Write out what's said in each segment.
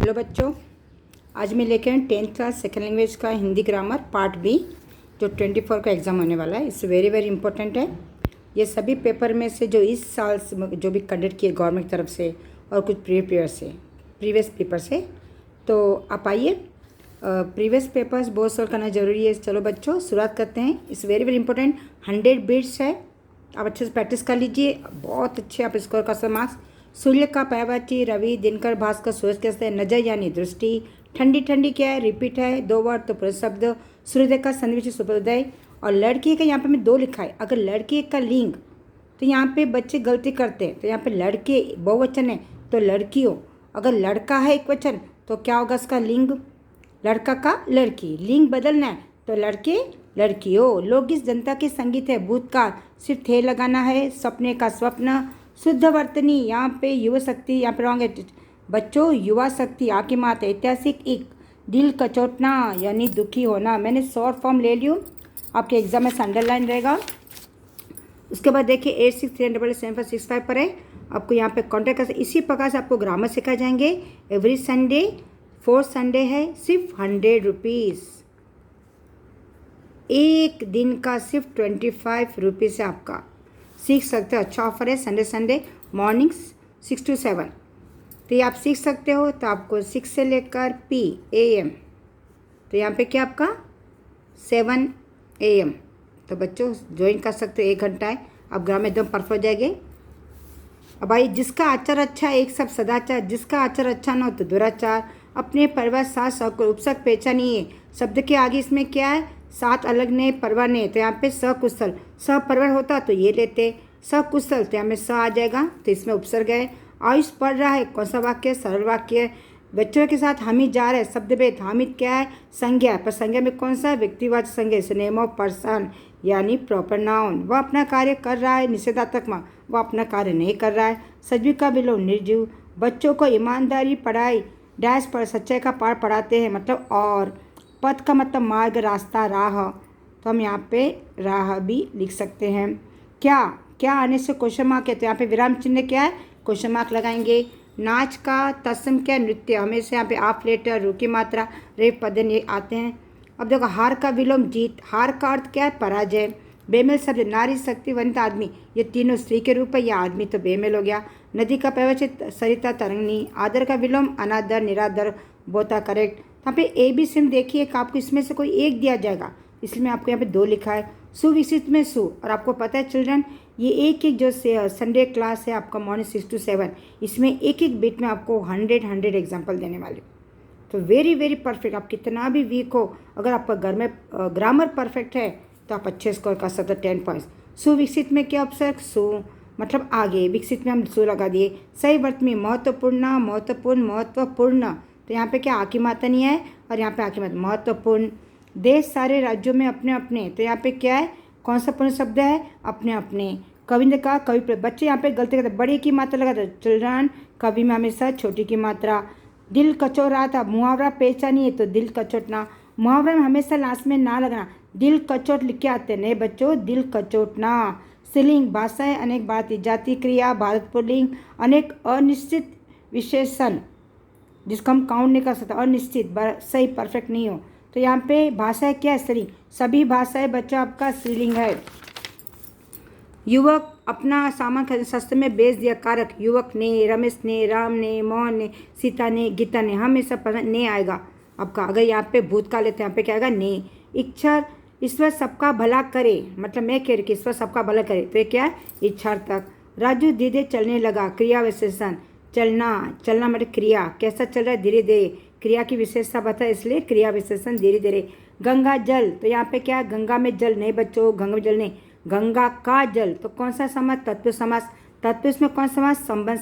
Hello बच्चों, आज मैं लेकर आए 10th क्लास सेकेंड लैंग्वेज का हिंदी ग्रामर पार्ट बी, जो 24 का एग्ज़ाम होने वाला है। इससे वेरी वेरी इंपॉर्टेंट है। ये सभी पेपर में से जो इस साल जो भी कंडक्ट किए गवर्नमेंट की तरफ से और कुछ प्रीवियस पेपर से, तो आप आइए। प्रीवियस पेपर्स बहुत सॉल्व करना ज़रूरी है। चलो बच्चों, शुरुआत करते हैं। इस वेरी वेरी इंपॉर्टेंट 100 बिट्स है। आप अच्छे से प्रैक्टिस कर लीजिए, बहुत अच्छे आप स्कोर कर सकते मार्क्स। सूर्य का पर्यायवाची रवि, दिनकर, भास्कर, सूरज कैसे है, नजर यानी दृष्टि, ठंडी ठंडी क्या है, रिपीट है, दो वर्ड तो पूरे शब्द, सूर्योदय का सन्निविष्ट सूर्योदय। और लड़की का यहाँ पे मैं दो लिखा है। अगर लड़की का लिंग तो यहाँ पे बच्चे गलती करते हैं, तो यहाँ पे लड़के बहुवचन है तो लड़कियों। अगर लड़का है एक वचन तो क्या होगा इसका लिंग, लड़का का लड़की। लिंग बदलना है तो लड़के लड़कियों। लोकगीत जनता के संगीत है, भूतकाल सिर्फ थे लगाना है, सपने का स्वप्न, शुद्ध वर्तनी यहाँ पे युवा शक्ति, यहाँ पे रॉन्ग है बच्चों, युवा शक्ति आपकी मात है। ऐतिहासिक एक, दिल कचोटना यानी दुखी होना। मैंने शॉर्ट फॉर्म ले लियो, आपके एग्जाम में अंडरलाइन रहेगा। उसके बाद देखिए 86387745 पर है, आपको यहाँ पे कॉन्टैक्ट कर। इसी प्रकार से आपको ग्रामर सिखाए जाएंगे एवरी संडे। 4 संडे है, सिर्फ 100 रुपीज़। एक दिन का सिर्फ 25 रुपीज़ से आपका सीख सकते हो। अच्छा ऑफर है, संडे मॉर्निंग्स 6 to 7, तो ये आप सीख सकते हो। तो आपको 6 से लेकर PM, तो यहाँ पे क्या आपका 7 AM। तो बच्चों ज्वाइन कर सकते हो, 1 घंटा है, आप ग्राम एकदम परफेक्ट हो जाएंगे। अब भाई, जिसका आचार अच्छा है एक सब सदाचार, जिसका आचार अच्छा ना हो तो दुराचार। अपने परिवार साथ सहकुशल उपसर्ग पहचानिए। शब्द के आगे इसमें क्या है, सात अलग ने परवार ने, तो यहाँ पे सकुशल, सपरिवार होता तो ये लेते, सकुशल तो यहाँ में स आ जाएगा, तो इसमें उपसर्ग है। आयुष पढ़ रहा है, कौन सा वाक्य, सरल वाक्य है। बच्चों के साथ हामिद जा रहा है, शब्द भेद। हामिद क्या है, संज्ञा, पर संज्ञा में कौन सा, व्यक्तिवाचक संज्ञा, नेम ऑफ पर्सन यानी प्रॉपर नाउन। वह अपना कार्य कर रहा है, निषेधात्मक मा, वह अपना कार्य नहीं कर रहा है। सजीव का विलोम निर्जीव। बच्चों को ईमानदारी पढ़ाई डैश पर सच्चाई का पाठ पढ़ाते हैं, मतलब और। पथ का मतलब मार्ग, रास्ता, राह, तो हम यहाँ पे राह भी लिख सकते हैं। क्या क्या आने से क्वेश्चन मार्क है, तो यहाँ पे विराम चिन्ह क्या है, क्वेश्चन मार्क लगाएंगे। नाच का तत्सम क्या, नृत्य, हमेशा यहाँ पे आप लेटर, रू की मात्रा, रेप पदन ये आते हैं। अब देखो हार का विलोम जीत, हार का अर्थ क्या है, पराजय। बेमेल शब्द नारी, शक्ति, वनिता, आदमी, ये तीनों स्त्री के रूप है, या आदमी तो बेमेल हो गया। नदी का पर्यायवाची सरिता, तरंगनी। आदर का विलोम अनादर, निरादर, बोता करेक्ट। यहाँ पे ABC में देखिए, आपको इसमें से कोई एक दिया जाएगा, इसलिए आपको यहाँ पे 2 लिखा है। सुविकसित में सु, और आपको पता है चिल्ड्रन, ये एक जो संडे क्लास है आपका मॉर्निंग 6 to 7, इसमें एक बिट में आपको 100 एग्जाम्पल देने वाले। तो वेरी वेरी परफेक्ट। आप कितना भी वीक हो, अगर आपका घर में ग्रामर परफेक्ट है तो आप अच्छे स्कोर कर सकते हो, 10 पॉइंट्स। सुविकसित में क्या उपसर्ग, सु मतलब आगे, विकसित में हम सु लगा दिए। सही वर्त में महत्वपूर्ण, महत्वपूर्ण, महत्वपूर्ण, तो यहाँ पे क्या आकी मात्रा नहीं है, और यहाँ पे आकी मात्रा महत्वपूर्ण। देश सारे राज्यों में अपने अपने, तो यहाँ पे क्या है, कौन सा पूर्ण शब्द है, अपने अपने। कविंद्र का कवि, बच्चे यहाँ पे गलती करते, बड़े की मात्रा लगाते चिल्ड्रन, कवि में हमेशा छोटी की मात्रा। दिल कचोट रहा था, मुहावरा पहचानिए, तो दिल कचोटना। मुहावरा में हमेशा लास्ट में ना लगना, दिल कचोट लिख के आते नहीं बच्चों, दिल कचोटना। स्त्रीलिंग, भाषाएं अनेक, भारतीय जाति, क्रिया, भारत पुल्लिंग, अनेक, अनिश्चित विशेषण जिसको हम काउंट नहीं कर सकते, अनिश्चित, सही परफेक्ट नहीं हो, तो यहाँ पे भाषा क्या है, स्त्रीलिंग। सभी भाषाएं बच्चा आपका स्त्रीलिंग है। युवक अपना सामान सस्ते में बेच दिया, कारक। युवक ने, रमेश ने, राम ने, मोहन ने, सीता ने, गीता ने, हमेशा पसंद ने आएगा आपका। अगर यहाँ पे भूतकाल लेते हैं, यहाँ पे क्या आएगा, ने। इच्छा, ईश्वर सबका भला करे, मतलब मैं कह रही कि ईश्वर सबका भला करे, तो ये क्या है, इच्छार्थक। राजू धीरे चलने लगा, क्रिया विशेषण। चलना, चलना मतलब क्रिया, कैसा चल रहा है, धीरे धीरे, क्रिया की विशेषता बता, इसलिए क्रिया विशेषण धीरे धीरे। गंगा जल, तो यहाँ पे क्या है, गंगा में जल नहीं बच्चों, गंगा में जल नहीं, गंगा का जल, तो कौन सा समास, तत्व समास। तत्व इसमें कौन सा समास, संबंध,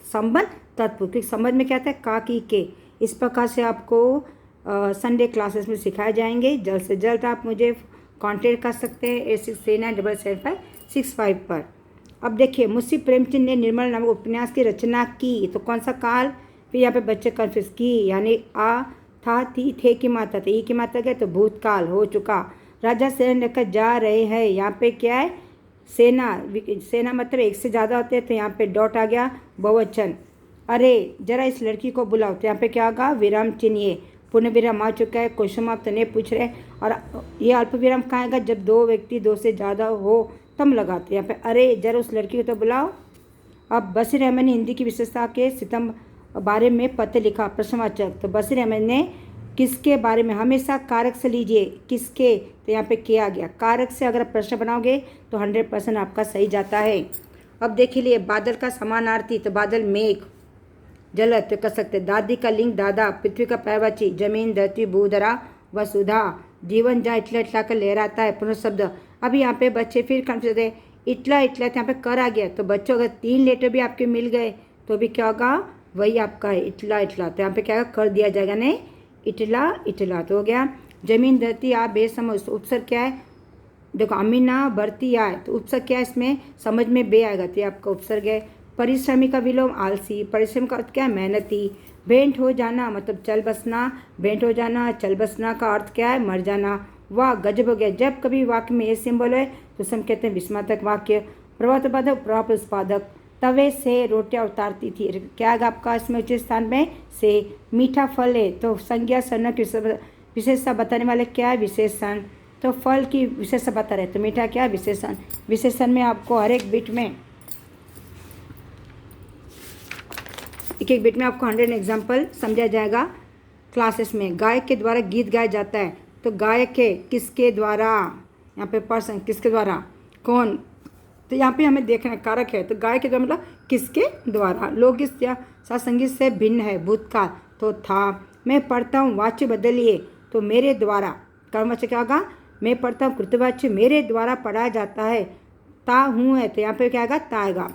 संबंध तत्व, क्योंकि संबंध में क्या आता है, का की के। इस प्रकार से आपको संडे क्लासेस में सिखाए जाएंगे। जल्द से जल्द आप मुझे कांटेक्ट कर सकते हैं 8639777565 पर। अब देखिए, मुंशी प्रेमचंद ने निर्मल नामक उपन्यास की रचना की, तो कौन सा काल, फिर यहाँ पे बच्चे कन्फ्यूज की, यानी आ था, थी, थे की मात्रा, तो ई की मात्रा क्या, तो भूतकाल हो चुका। राजा सेना लेकर जा रहे हैं, यहाँ पे क्या है, सेना, सेना मतलब एक से ज़्यादा होते हैं, तो यहाँ पे डॉट आ गया, बहुवचन। अरे जरा इस लड़की को बुलाओ। तो यहाँ पे क्या होगा, विराम चिन्ह, ये पूर्ण विराम आ चुका है, क्वेश्चन मार्क तो नहीं पूछ रहे। और ये अल्प विराम कहाँ आएगा, जब दो व्यक्ति दो से ज़्यादा हो तब लगाते। यहाँ पे अरे जरा उस लड़की को तो बुलाओ। अब बशीर अहमद ने हिंदी की विशेषता के सितम बारे में पत्र लिखा, प्रश्नवाचक। तो बशीर अहमद ने किसके बारे में, हमेशा कारक से लीजिए, किसके, तो यहाँ पे किया गया। कारक से अगर प्रश्न बनाओगे तो 100% आपका सही जाता है। अब देखिए लिए बादल का समानार्थी, तो बादल मेघ, जलद तो कर सकते। दादी का लिंग दादा, पृथ्वी का पर्यायवाची जमीन, धरती, भूधरा, वसुधा, जीवन जहाँ इटला इटला कर लहराता है, पुनः शब्द। अब यहाँ पे बच्चे फिर कंफ्यूज होते, इटला इटला तो यहाँ पे कर आ गया। तो बच्चों अगर 3 लेटर भी आपके मिल गए तो भी क्या होगा, वही आपका है इटला इटला। तो यहाँ पे क्या कर दिया जाएगा, नहीं इटला इटला तो हो गया। जमीन, धरती, आप बेसमझ, उपसर्ग क्या है, देखो अमीना बढ़ती आए तो उपसर्ग क्या है, इसमें समझ में बे आएगा तो ये आपका उपसर्ग है। परिश्रमी का विलोम आलसी, परिश्रम का अर्थ क्या है, मेहनती। भेंट हो जाना मतलब चल बसना, भेंट हो जाना, चल बसना का अर्थ क्या है, मर जाना। वाह गजब हो गया। जब कभी वाक्य में ये सिंबल है तो हम कहते हैं विस्मातक वाक्य। प्रवर्तबाधक, प्रभाव उत्पादक। तवे से रोटियां उतारती थी, क्या है आपका इसमें उचित स्थान में से। मीठा फल है तो संज्ञा सनक विशेषता बताने वाले क्या है, विशेषण। तो फल की विशेषता बता रहे तो मीठा क्या है, विशेषण। विशेषण में आपको हर एक बिट में एक बिट में आपको 100 एग्जाम्पल समझा जाएगा क्लासेस में। गायक के द्वारा गीत गाया जाता है तो गायक के किसके द्वारा, यहाँ पे पर्सन किसके द्वारा, कौन। तो यहाँ पे हमें देखना कारक है तो गायक के द्वारा मतलब किसके द्वारा। लोकगीत या संगीत से भिन्न है, भूतकाल तो था। मैं पढ़ता हूँ, वाच्य बदलिए तो मेरे द्वारा, कर्मवाच्य क्या होगा, मैं पढ़ता हूँ, कृतवाच्य मेरे द्वारा पढ़ा जाता है। ता हूँ है तो यहाँ पे क्या आएगा, ता आएगा,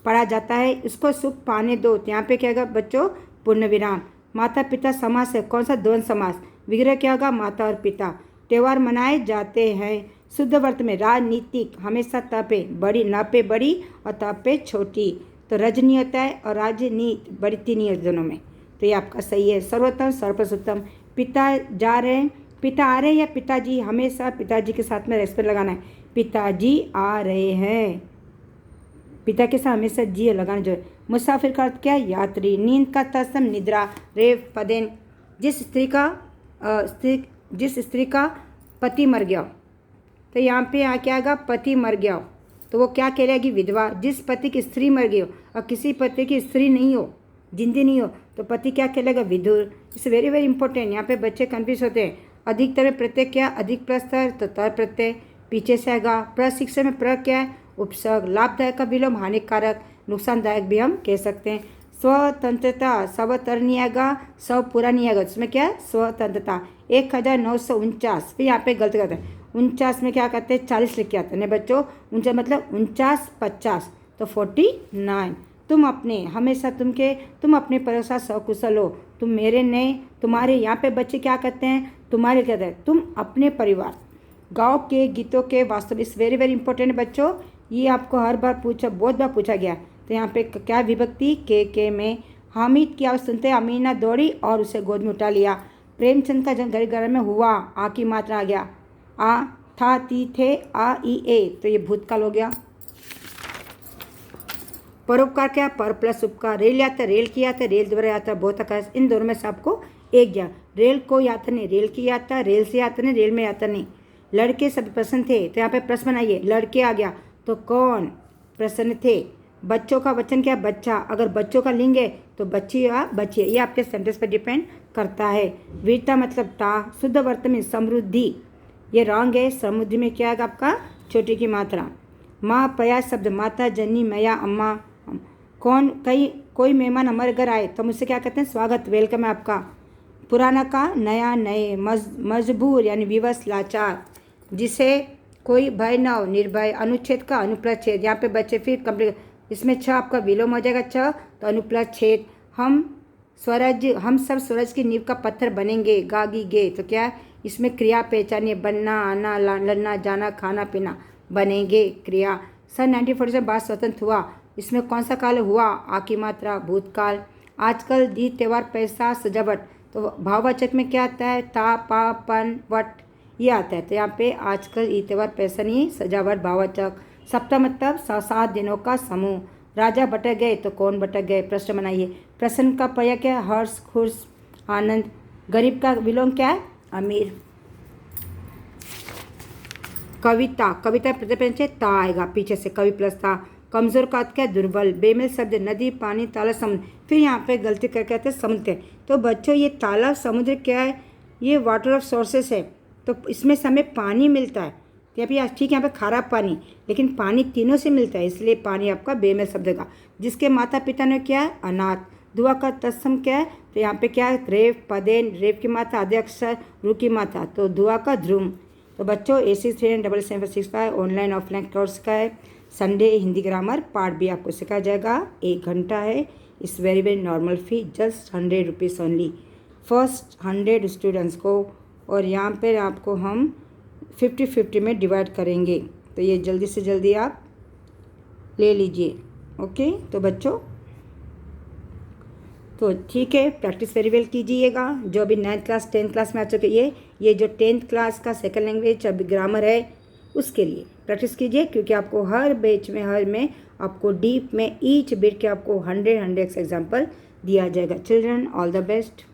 पढ़ा जाता है। उसको सुख पाने दो तो यहाँ पे क्या होगा बच्चों, पूर्ण विराम। माता पिता समास है, कौन सा, द्वंद्व समास। विग्रह क्या होगा, माता और पिता। त्यौहार मनाए जाते हैं, शुद्ध वर्त में। राजनीतिक हमेशा त पे बड़ी, न पे बड़ी और त पे छोटी। तो रजनी होता है और राजनीति बड़ी, तीन ही दोनों में। तो ये आपका सही है। सर्वोत्तम सर्वप्रथम। पिता जा रहे हैं, पिता आ रहे हैं या पिताजी, हमेशा पिताजी के साथ में रेस्पेक्ट लगाना है। पिताजी आ रहे हैं, पिता के साथ हमेशा जी लगाना जो है। मुसाफिर का अर्थ क्या है, यात्री। नींद का तत्सम निद्रा। रेव पदेन, जिस स्त्री का पति मर गया तो यहाँ पे क्या आएगा, पति मर गया तो वो क्या कहलाएगी, विधवा। जिस पति की स्त्री मर गई हो और किसी पति की स्त्री नहीं हो, जिंदी नहीं हो तो पति क्या कहलाएगा, विधुर। इट्स वेरी वेरी इंपॉर्टेंट, यहाँ पे बच्चे कंफ्यूज होते हैं। अधिकतर में प्रत्यय क्या, अधिक प्रस्तर तो तर प्रत्यय पीछे से आएगा। प्रशिक्षण में प्र क्या है, उपसर्ग। लाभदायक का विलोम हानिकारक, नुकसानदायक भी हम कह सकते हैं। स्वतंत्रता स्वतर नहीं आएगा, स्व पूरा नहीं आएगा, उसमें क्या है, स्वतंत्रता। 1949, फिर यहाँ पे गलत करते हैं। 49 में क्या कहते हैं, 40 लिख के आते हैं बच्चों। 49 मतलब 49 50 तो 49। तुम अपने, हमेशा तुम अपने परिवार के साथ सकुशल हो। तुम मेरे नहीं, तुम्हारे, यहाँ पे बच्चे क्या कहते हैं, तुम्हारे कहते हैं, तुम अपने परिवार। गाँव के गीतों के वास्तव इस वेरी वेरी इंपॉर्टेंट बच्चों, ये आपको हर बार बहुत बार पूछा गया। तो यहाँ पे क्या विभक्ति, के में। हामिद की आवाज़ सुनते अमीना दौड़ी और उसे गोद में उठा लिया। प्रेमचंद का जन्म घर में हुआ, आ की मात्रा आ गया। आ था ती थे आ ई ए तो ये भूतकाल हो गया। परोपकार क्या, पर प्लस उपकार। रेल यात्रा, रेल की यात्रा, रेल द्वारा यात्रा, बहुत आकाश। इन दोनों में से आपको एक गया। रेल को यात्रा नहीं, रेल की यात्रा, रेल से यात्रा नहीं, रेल में यात्रा नहीं। लड़के सब प्रसन्न थे तो यहाँ पे प्रश्न बनाइए, लड़के आ गया तो कौन प्रसन्न थे। बच्चों का वचन क्या, बच्चा। अगर बच्चों का लिंग है तो बच्ची या बच्चे, ये आपके सेंटेंस पर डिपेंड करता है। वीरता मतलब ता। शुद्ध वर्त में समृद्धि, ये रॉन्ग है। समृद्धि में क्या है आपका, छोटी की मात्रा। माँ प्रयास शब्द, माता, जननी, मैया, अम्मा। कोई मेहमान हमारे घर आए तो मुझसे क्या कहते हैं, स्वागत, वेलकम है आपका। पुराना का नया, नए। मजबूर यानी विवश, लाचार। जिसे कोई भय न हो, निर्भय। अनुच्छेद का अनुप्लस छेद, यहाँ पे बच्चे फिर कंप्लीट, इसमें छ आपका विलोम हो जाएगा, छ तो अनुप्लस छेद। हम सब स्वराज की नींव का पत्थर बनेंगे, गागी गे तो क्या, इसमें क्रिया पहचानिए, बनना, आना, लड़ना, जाना, खाना पीना, बनेंगे क्रिया। सन 1940 से बाद स्वतंत्र हुआ, इसमें कौन सा काल हुआ, आ की मात्रा, भूतकाल। आजकल दी त्योहार पैसा सजावट तो भाववाचक में क्या आता है, ता पा पन वट ये आता है। तो यहाँ पे आजकल ई त्योहार पैसा नहीं, सजावट भाववाचक। सप्ताह मतलब 7 दिनों का समूह। राजा भटक गए तो कौन भटक गए, प्रश्न बनाइए। प्रश्न का पर्याय क्या है, हर्ष, खुश, आनंद। गरीब का विलोम क्या है, अमीर। कविता, कविता प्रतिपद से ता आएगा पीछे से, कवि प्लस था। कमजोर का अर्थ क्या है, दुर्बल। बेमेल शब्द नदी, पानी, तालाब, समुद्र। फिर यहाँ पे गलती करके आते हैं समुद्र। तो बच्चों ये तालाब समुद्र क्या है, ये वाटर ऑफ सोर्सेस है, तो इसमें से हमें पानी मिलता है। तो यहाँ पे ठीक है, यहाँ पे खारा पानी, लेकिन पानी तीनों से मिलता है, इसलिए पानी आपका बेमेल शब्द का। जिसके माता पिता ने क्या है, अनाथ। दुआ का तत्सम क्या है, तो यहाँ पे क्या है, रेव, पदेन, रेव की माता आधे अक्षर, रू की माता, तो दुआ का ध्रुम। तो बच्चों AC37765 ऑनलाइन ऑफलाइन कोर्स का है। संडे हिंदी ग्रामर पार्ट भी आपको सिखाया जाएगा, 1 घंटा है। इस very very normal fee, just 100 rupees only first 100 students को। और यहाँ पर आपको हम 50-50 में डिवाइड करेंगे, तो ये जल्दी से जल्दी आप ले लीजिए। ओके, तो बच्चों तो ठीक है, प्रैक्टिस वेरी वेल कीजिएगा। जो अभी 9th क्लास 10th क्लास में आ चुके, ये जो 10th क्लास का सेकंड लैंग्वेज अभी ग्रामर है, उसके लिए प्रैक्टिस कीजिए, क्योंकि आपको हर बैच में हर में आपको डीप में ईच बिट के आपको 100 एग्जाम्पल दिया जाएगा। Children, all the best.